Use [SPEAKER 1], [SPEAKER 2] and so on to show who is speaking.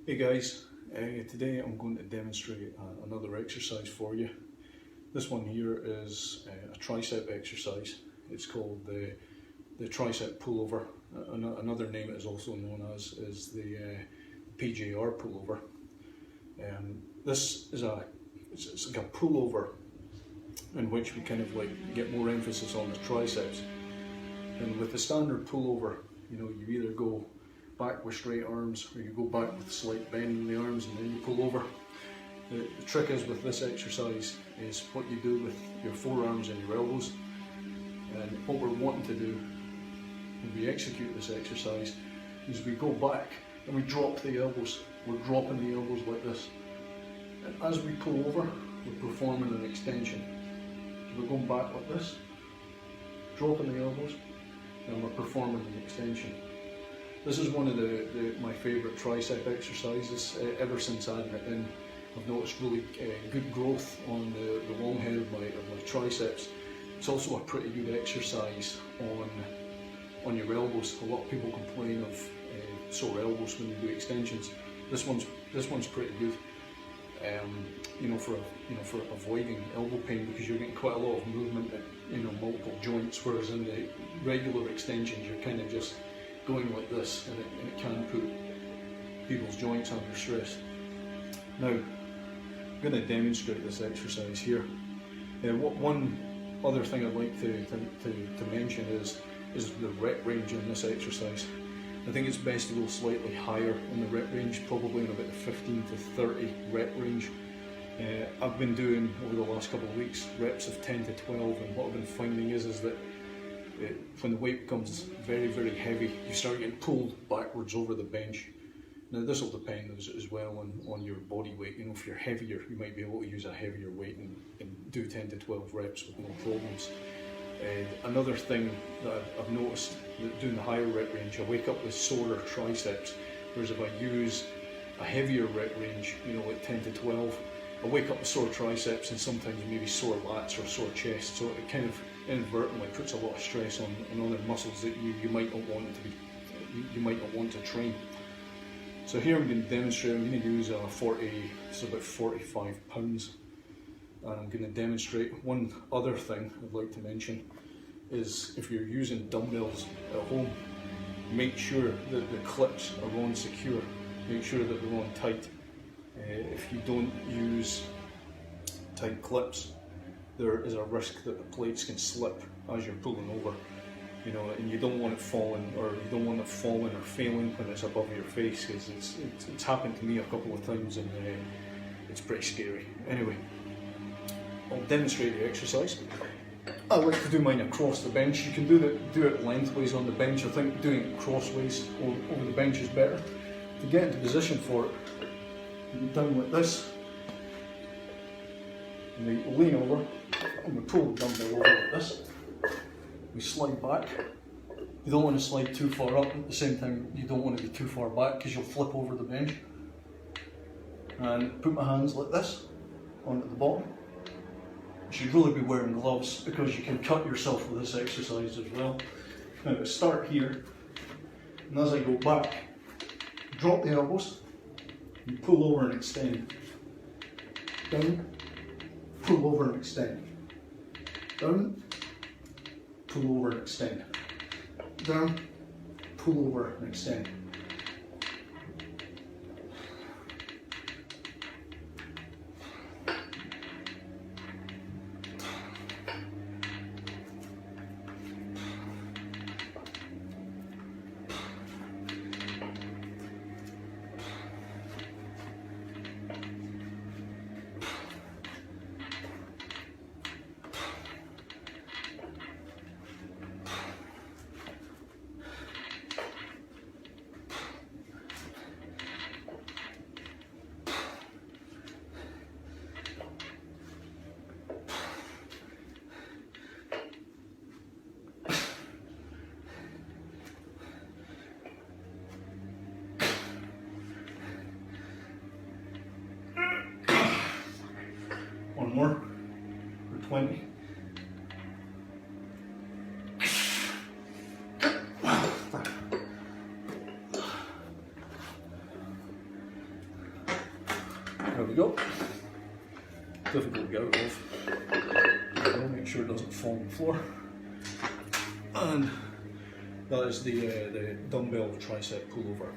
[SPEAKER 1] Hey guys, today I'm going to demonstrate another exercise for you. This one here is a tricep exercise. It's called the tricep pullover. Another name it is also known as is the PJR pullover. This is it's like a pullover in which we kind of like get more emphasis on the triceps. And with the standard pullover, you either go back with straight arms or you go back with a slight bend in the arms and then you pull over. The trick is with this exercise is what you do with your forearms and your elbows. And what we're wanting to do when we execute this exercise is we go back and we drop the elbows. We're dropping the elbows like this. And as we pull over, we're performing an extension. So we're going back like this, dropping the elbows, and we're performing an extension. This is one of my favourite tricep exercises. Ever since I had it in, I've noticed really good growth on the long head of my triceps. It's also a pretty good exercise on your elbows. A lot of people complain of sore elbows when they do extensions. This one's pretty good. For avoiding elbow pain, because you're getting quite a lot of movement at multiple joints, whereas in the regular extensions you're kind of just going like this, and it can put people's joints under stress. Now, I'm going to demonstrate this exercise here. One other thing I'd like to mention is the rep range in this exercise. I think it's best to go slightly higher in the rep range, probably in about the 15 to 30 rep range. I've been doing, over the last couple of weeks, reps of 10 to 12, and what I've been finding is that when the weight becomes very, very heavy, you start getting pulled backwards over the bench. Now this will depend as well on your body weight. If you're heavier, you might be able to use a heavier weight and do 10 to 12 reps with no problems. Another thing that I've noticed, that doing the higher rep range, I wake up with sore triceps, whereas if I use a heavier rep range, like 10 to 12, I wake up with sore triceps and sometimes maybe sore lats or sore chest, so it kind of inadvertently puts a lot of stress on other muscles that you might not want you might not want to train. So here I'm going to demonstrate. I'm going to use it's about 45 pounds, and I'm going to demonstrate. One other thing I'd like to mention is, if you're using dumbbells at home, make sure that the clips are on secure. Make sure that they're on tight. If you don't use tight clips, there is a risk that the plates can slip as you're pulling over, and you don't want it falling, or you don't want it falling or failing when it's above your face, because it's happened to me a couple of times, and it's pretty scary. Anyway, I'll demonstrate the exercise. I like to do mine across the bench. You can do it lengthways on the bench. I think doing it crossways over the bench is better. To get into position for it, you go down like this, and we lean over, and we pull the dumbbell over like this. We slide back. You don't want to slide too far up, at the same time you don't want to be too far back because you'll flip over the bench. And put my hands like this onto the bottom. You should really be wearing gloves because you can cut yourself with this exercise as well. Now I start here, and as I go back, drop the elbows, and pull over and extend. Down, pull over and extend. Down, pull over and extend. Down, pull over and extend. One more for 20. There we go. Difficult to get out of. There we go. Make sure it doesn't fall on the floor. And that is the dumbbell tricep pullover.